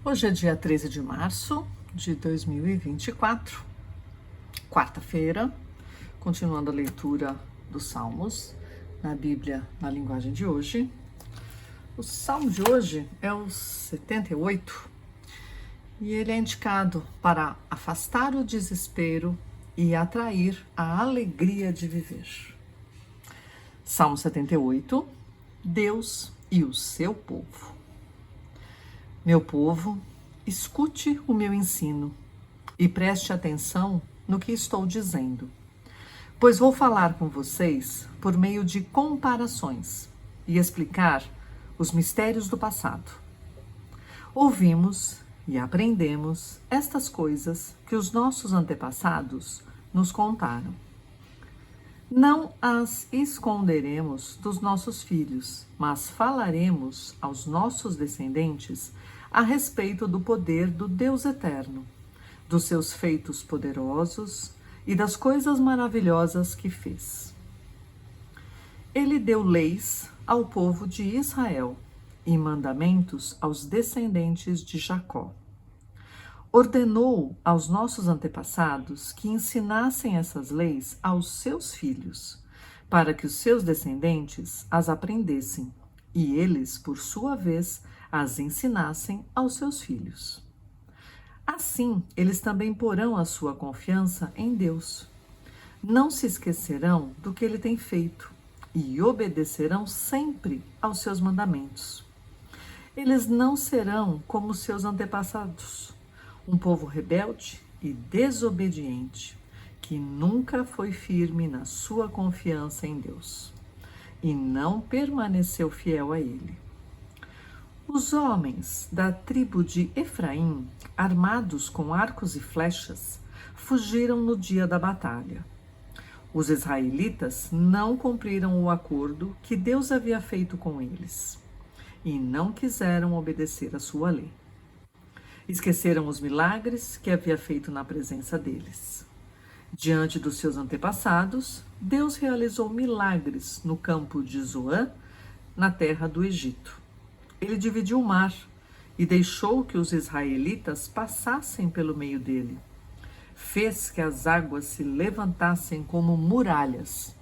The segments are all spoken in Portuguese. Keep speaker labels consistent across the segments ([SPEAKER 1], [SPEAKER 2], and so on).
[SPEAKER 1] Hoje é dia 13 de março de 2024, quarta-feira, continuando a leitura dos Salmos na Bíblia na linguagem de hoje. O Salmo de hoje é o 78 e ele é indicado para afastar o desespero e atrair a alegria de viver. Salmo 78, Deus e o seu povo. Meu povo, escute o meu ensino e preste atenção no que estou dizendo, pois vou falar com vocês por meio de comparações e explicar os mistérios do passado. Ouvimos e aprendemos estas coisas que os nossos antepassados nos contaram. Não as esconderemos dos nossos filhos, mas falaremos aos nossos descendentes a respeito do poder do Deus eterno, dos seus feitos poderosos e das coisas maravilhosas que fez. Ele deu leis ao povo de Israel e mandamentos aos descendentes de Jacó. Ordenou aos nossos antepassados que ensinassem essas leis aos seus filhos, para que os seus descendentes as aprendessem e eles, por sua vez, as ensinassem aos seus filhos. Assim, eles também porão a sua confiança em Deus. Não se esquecerão do que ele tem feito e obedecerão sempre aos seus mandamentos. Eles não serão como seus antepassados, um povo rebelde e desobediente, que nunca foi firme na sua confiança em Deus e não permaneceu fiel a ele. Os homens da tribo de Efraim, armados com arcos e flechas, fugiram no dia da batalha. Os israelitas não cumpriram o acordo que Deus havia feito com eles e não quiseram obedecer a sua lei. Esqueceram os milagres que havia feito na presença deles. Diante dos seus antepassados, Deus realizou milagres no campo de Zoã, na terra do Egito. Ele dividiu o mar e deixou que os israelitas passassem pelo meio dele. Fez que as águas se levantassem como muralhas.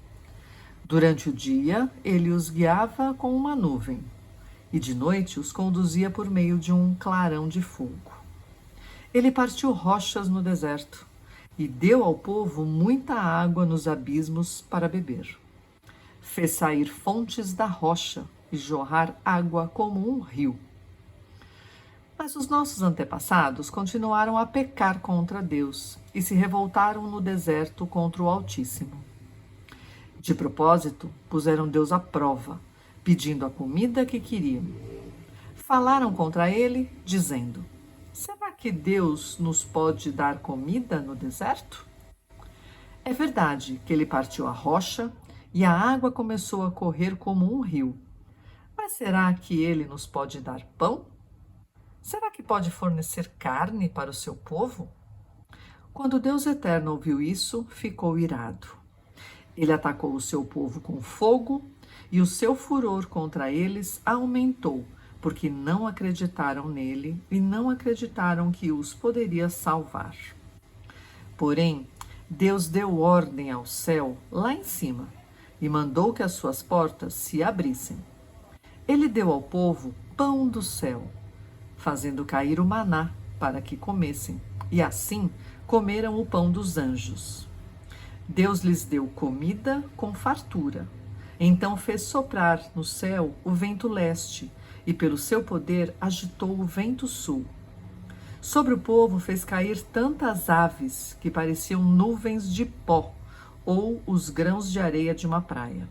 [SPEAKER 1] Durante o dia, ele os guiava com uma nuvem e de noite os conduzia por meio de um clarão de fogo. Ele partiu rochas no deserto e deu ao povo muita água nos abismos para beber. Fez sair fontes da rocha e jorrar água como um rio. Mas os nossos antepassados continuaram a pecar contra Deus e se revoltaram no deserto contra o Altíssimo. De propósito, puseram Deus à prova, pedindo a comida que queriam. Falaram contra ele, dizendo: será que Deus nos pode dar comida no deserto? É verdade que ele partiu a rocha e a água começou a correr como um rio. Mas será que ele nos pode dar pão? Será que pode fornecer carne para o seu povo? Quando Deus Eterno ouviu isso, ficou irado. Ele atacou o seu povo com fogo e o seu furor contra eles aumentou, porque não acreditaram nele e não acreditaram que os poderia salvar. Porém, Deus deu ordem ao céu lá em cima e mandou que as suas portas se abrissem. Ele deu ao povo pão do céu, fazendo cair o maná para que comessem, e assim comeram o pão dos anjos. Deus lhes deu comida com fartura. Então fez soprar no céu o vento leste, e pelo seu poder agitou o vento sul. Sobre o povo fez cair tantas aves que pareciam nuvens de pó ou os grãos de areia de uma praia.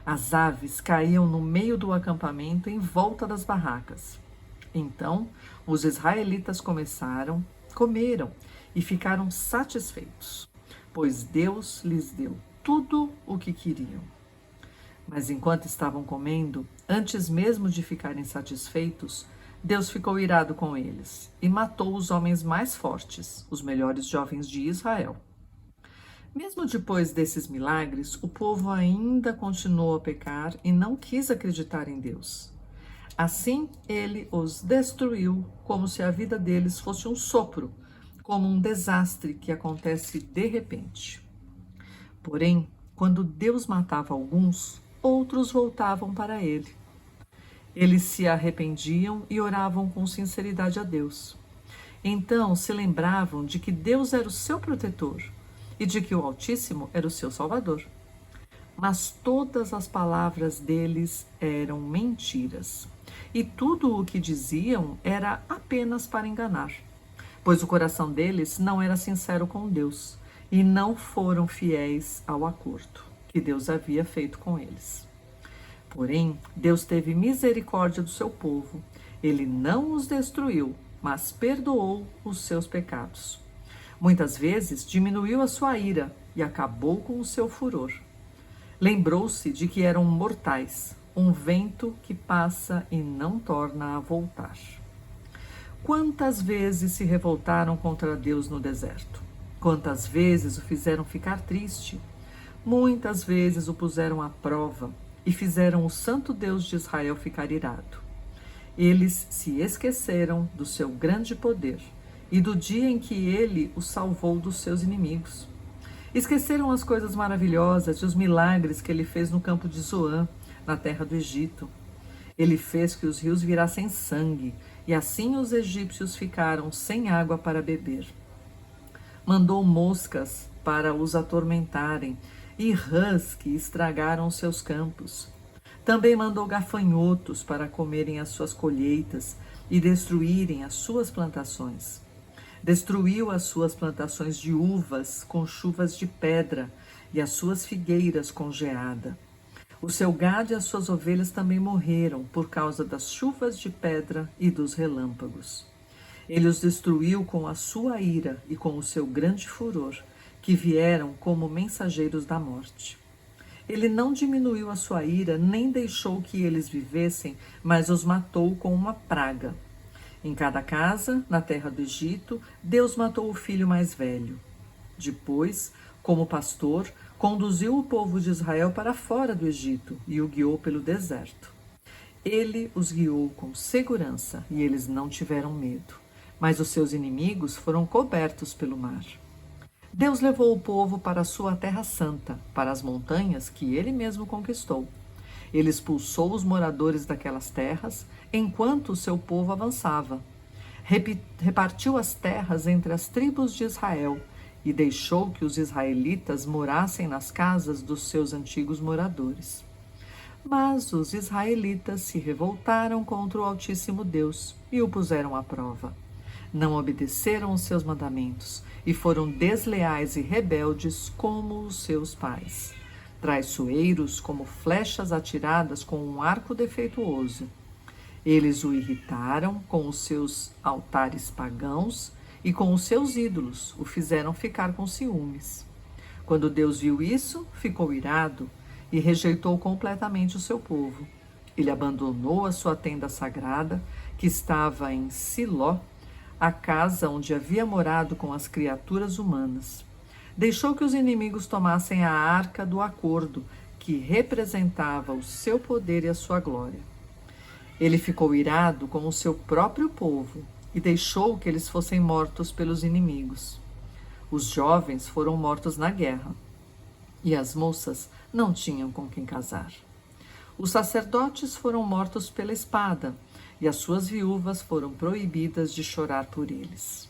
[SPEAKER 1] As aves caíam no meio do acampamento em volta das barracas. Então os israelitas comeram e ficaram satisfeitos, pois Deus lhes deu tudo o que queriam. Mas enquanto estavam comendo, antes mesmo de ficarem satisfeitos, Deus ficou irado com eles e matou os homens mais fortes, os melhores jovens de Israel. Mesmo depois desses milagres, o povo ainda continuou a pecar e não quis acreditar em Deus. Assim ele os destruiu, como se a vida deles fosse um sopro, como um desastre que acontece de repente. Porém, quando Deus matava alguns, outros voltavam para ele. Eles se arrependiam e oravam com sinceridade a Deus. Então se lembravam de que Deus era o seu protetor e de que o Altíssimo era o seu Salvador. Mas todas as palavras deles eram mentiras, e tudo o que diziam era apenas para enganar, pois o coração deles não era sincero com Deus, e não foram fiéis ao acordo que Deus havia feito com eles. Porém, Deus teve misericórdia do seu povo. Ele não os destruiu, mas perdoou os seus pecados. Muitas vezes diminuiu a sua ira e acabou com o seu furor. Lembrou-se de que eram mortais, um vento que passa e não torna a voltar. Quantas vezes se revoltaram contra Deus no deserto? Quantas vezes o fizeram ficar triste? Muitas vezes o puseram à prova e fizeram o santo Deus de Israel ficar irado. Eles se esqueceram do seu grande poder e do dia em que ele os salvou dos seus inimigos. Esqueceram as coisas maravilhosas e os milagres que ele fez no campo de Zoã, na terra do Egito. Ele fez que os rios virassem sangue, e assim os egípcios ficaram sem água para beber. Mandou moscas para os atormentarem e rãs que estragaram seus campos. Também mandou gafanhotos para comerem as suas colheitas e destruírem as suas plantações. Destruiu as suas plantações de uvas com chuvas de pedra e as suas figueiras com geada. O seu gado e as suas ovelhas também morreram por causa das chuvas de pedra e dos relâmpagos. Ele os destruiu com a sua ira e com o seu grande furor, que vieram como mensageiros da morte. Ele não diminuiu a sua ira, nem deixou que eles vivessem, mas os matou com uma praga. Em cada casa, na terra do Egito, Deus matou o filho mais velho. Depois, como pastor, conduziu o povo de Israel para fora do Egito e o guiou pelo deserto. Ele os guiou com segurança e eles não tiveram medo, mas os seus inimigos foram cobertos pelo mar. Deus levou o povo para a sua terra santa, para as montanhas que ele mesmo conquistou. Ele expulsou os moradores daquelas terras enquanto o seu povo avançava. Repartiu as terras entre as tribos de Israel e deixou que os israelitas morassem nas casas dos seus antigos moradores. Mas os israelitas se revoltaram contra o Altíssimo Deus e o puseram à prova. Não obedeceram os seus mandamentos e foram desleais e rebeldes como os seus pais. Traiçoeiros como flechas atiradas com um arco defeituoso. Eles o irritaram com os seus altares pagãos e com os seus ídolos o fizeram ficar com ciúmes. Quando Deus viu isso, ficou irado e rejeitou completamente o seu povo. Ele abandonou a sua tenda sagrada, que estava em Siló, a casa onde havia morado com as criaturas humanas. Deixou que os inimigos tomassem a arca do acordo, que representava o seu poder e a sua glória. Ele ficou irado com o seu próprio povo e deixou que eles fossem mortos pelos inimigos. Os jovens foram mortos na guerra e as moças não tinham com quem casar. Os sacerdotes foram mortos pela espada e as suas viúvas foram proibidas de chorar por eles.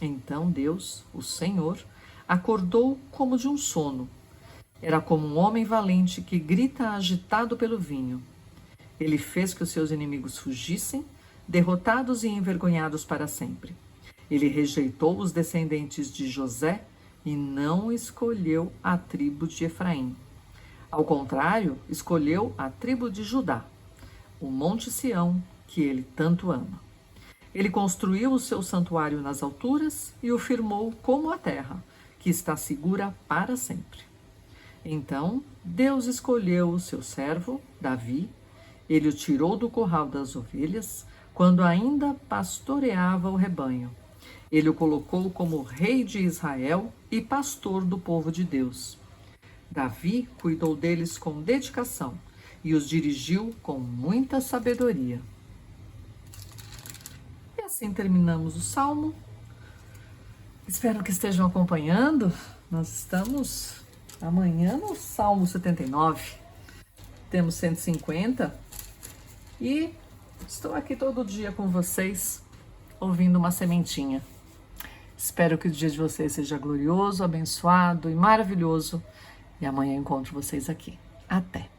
[SPEAKER 1] Então Deus, o Senhor, acordou como de um sono. Era como um homem valente que grita agitado pelo vinho. Ele fez que os seus inimigos fugissem, derrotados e envergonhados para sempre. Ele rejeitou os descendentes de José e não escolheu a tribo de Efraim. Ao contrário, escolheu a tribo de Judá, o Monte Sião, que ele tanto ama. Ele construiu o seu santuário nas alturas e o firmou como a terra, que está segura para sempre. Então, Deus escolheu o seu servo, Davi. Ele o tirou do curral das ovelhas, quando ainda pastoreava o rebanho. Ele o colocou como rei de Israel e pastor do povo de Deus. Davi cuidou deles com dedicação e os dirigiu com muita sabedoria. E assim terminamos o Salmo. Espero que estejam acompanhando. Nós estamos amanhã no Salmo 79. Temos 150 e estou aqui todo dia com vocês, ouvindo uma sementinha. Espero que o dia de vocês seja glorioso, abençoado e maravilhoso. E amanhã encontro vocês aqui. Até!